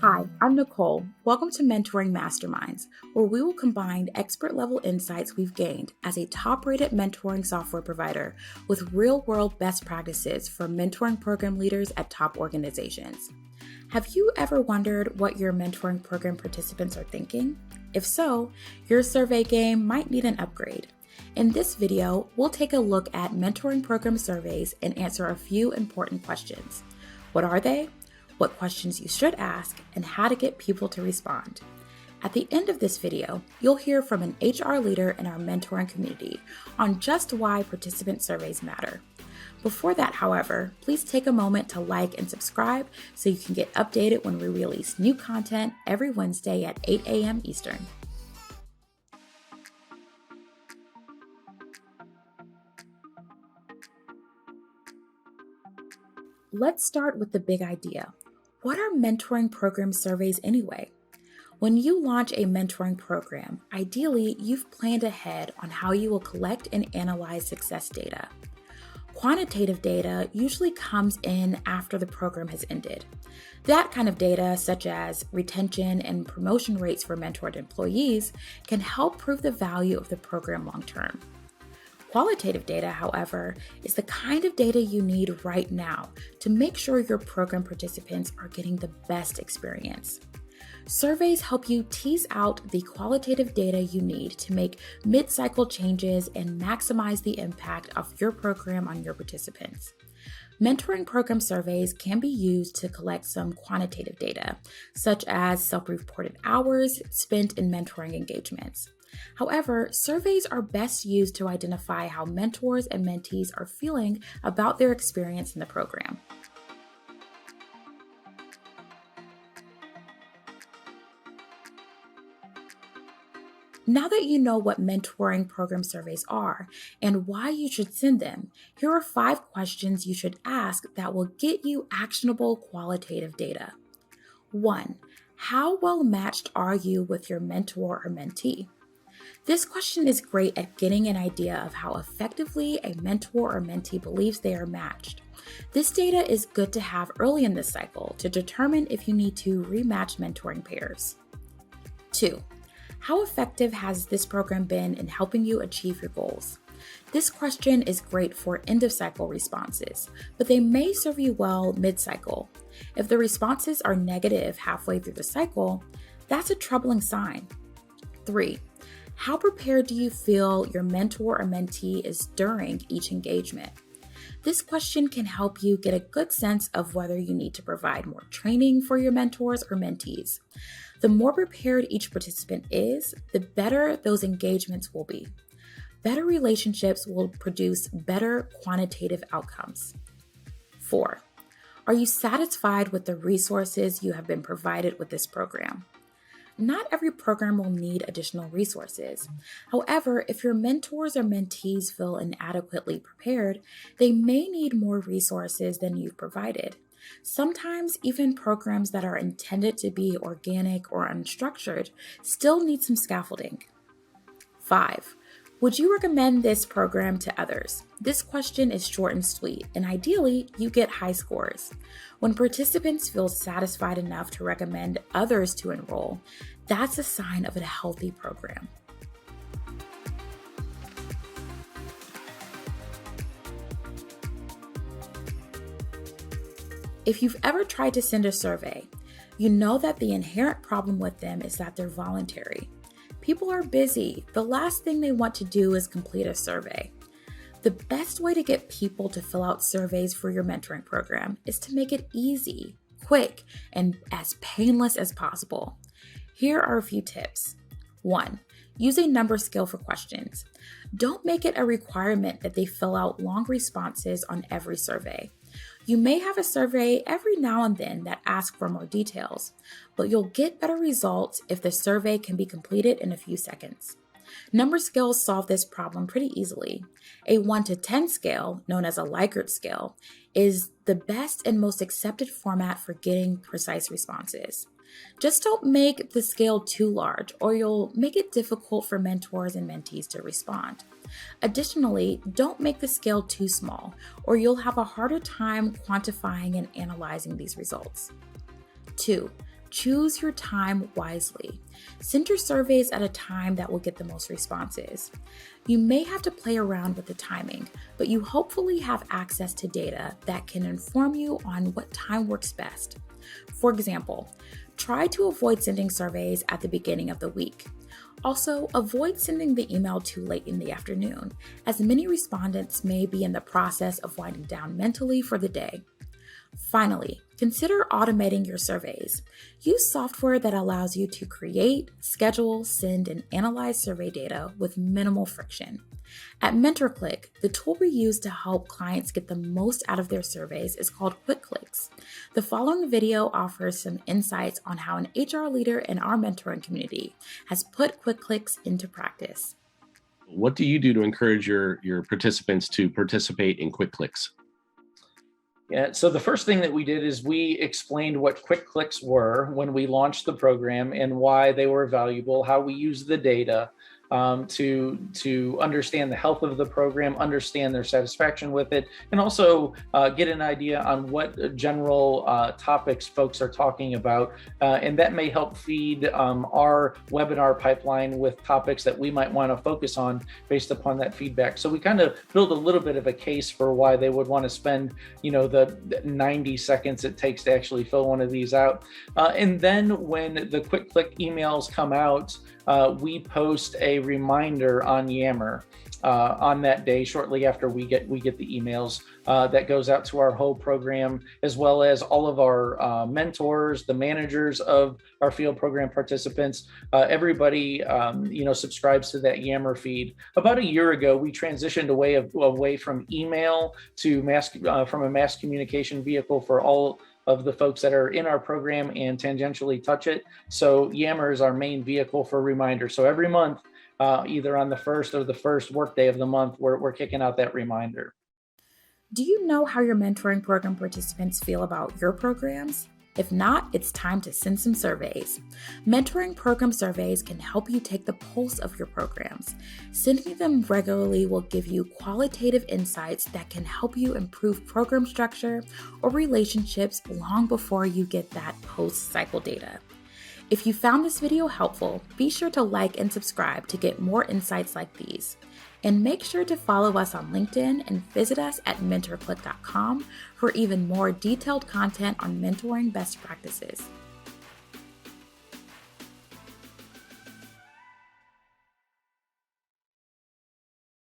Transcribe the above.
Hi, I'm Nicole. Welcome to Mentoring Masterminds, where we will combine expert-level insights we've gained as a top-rated mentoring software provider with real-world best practices for mentoring program leaders at top organizations. Have you ever wondered what your mentoring program participants are thinking? If so, your survey game might need an upgrade. In this video, we'll take a look at mentoring program surveys and answer a few important questions. What are they? What questions you should ask, and how to get people to respond. At the end of this video, you'll hear from an HR leader in our mentoring community on just why participant surveys matter. Before that, however, please take a moment to like and subscribe so you can get updated when we release new content every Wednesday at 8 a.m. Eastern. Let's start with the big idea. What are mentoring program surveys anyway? When you launch a mentoring program, ideally, you've planned ahead on how you will collect and analyze success data. Quantitative data usually comes in after the program has ended. That kind of data, such as retention and promotion rates for mentored employees, can help prove the value of the program long term. Qualitative data, however, is the kind of data you need right now to make sure your program participants are getting the best experience. Surveys help you tease out the qualitative data you need to make mid-cycle changes and maximize the impact of your program on your participants. Mentoring program surveys can be used to collect some quantitative data, such as self-reported hours spent in mentoring engagements. However, surveys are best used to identify how mentors and mentees are feeling about their experience in the program. Now that you know what mentoring program surveys are and why you should send them, here are 5 questions you should ask that will get you actionable qualitative data. 1. How well matched are you with your mentor or mentee? This question is great at getting an idea of how effectively a mentor or mentee believes they are matched. This data is good to have early in the cycle to determine if you need to rematch mentoring pairs. 2. How effective has this program been in helping you achieve your goals? This question is great for end-of-cycle responses, but they may serve you well mid-cycle. If the responses are negative halfway through the cycle, that's a troubling sign. 3. How prepared do you feel your mentor or mentee is during each engagement? This question can help you get a good sense of whether you need to provide more training for your mentors or mentees. The more prepared each participant is, the better those engagements will be. Better relationships will produce better quantitative outcomes. 4. Are you satisfied with the resources you have been provided with this program? Not every program will need additional resources. However, if your mentors or mentees feel inadequately prepared, they may need more resources than you've provided. Sometimes even programs that are intended to be organic or unstructured still need some scaffolding. 5. Would you recommend this program to others? This question is short and sweet, and ideally, you get high scores. When participants feel satisfied enough to recommend others to enroll, that's a sign of a healthy program. If you've ever tried to send a survey, you know that the inherent problem with them is that they're voluntary. People are busy. The last thing they want to do is complete a survey. The best way to get people to fill out surveys for your mentoring program is to make it easy, quick, and as painless as possible. Here are a few tips. 1. Use a number scale for questions. Don't make it a requirement that they fill out long responses on every survey. You may have a survey every now and then that asks for more details, but you'll get better results if the survey can be completed in a few seconds. Number scales solve this problem pretty easily. A 1 to 10 scale, known as a Likert scale, is the best and most accepted format for getting precise responses. Just don't make the scale too large, or you'll make it difficult for mentors and mentees to respond. Additionally, don't make the scale too small, or you'll have a harder time quantifying and analyzing these results. 2. Choose your time wisely. Send your surveys at a time that will get the most responses. You may have to play around with the timing, but you hopefully have access to data that can inform you on what time works best. For example, try to avoid sending surveys at the beginning of the week. Also, avoid sending the email too late in the afternoon, as many respondents may be in the process of winding down mentally for the day. Finally, consider automating your surveys. Use software that allows you to create, schedule, send, and analyze survey data with minimal friction. At MentorcliQ, the tool we use to help clients get the most out of their surveys is called QuickClicks. The following video offers some insights on how an HR leader in our mentoring community has put QuickClicks into practice. What do you do to encourage your participants to participate in QuickClicks? Yeah, so the first thing that we did is we explained what QuickClicks were when we launched the program and why they were valuable, how we use the data to understand the health of the program, understand their satisfaction with it, and also get an idea on what general topics folks are talking about. And that may help feed our webinar pipeline with topics that we might want to focus on based upon that feedback. So we kind of build a little bit of a case for why they would want to spend, the 90 seconds it takes to actually fill one of these out. And then when the QuickClick emails come out, we post a reminder on Yammer on that day shortly after we get the emails that goes out to our whole program, as well as all of our mentors, the managers of our field program participants. Everybody subscribes to that Yammer feed. About a year ago, we transitioned away from email to from a mass communication vehicle for all of the folks that are in our program and tangentially touch it. So Yammer is our main vehicle for reminders. So every month, either on the first or the first workday of the month, we're kicking out that reminder. Do you know how your mentoring program participants feel about your programs? If not, it's time to send some surveys. Mentoring program surveys can help you take the pulse of your programs. Sending them regularly will give you qualitative insights that can help you improve program structure or relationships long before you get that post-cycle data. If you found this video helpful, be sure to like and subscribe to get more insights like these. And make sure to follow us on LinkedIn and visit us at MentorcliQ.com for even more detailed content on mentoring best practices.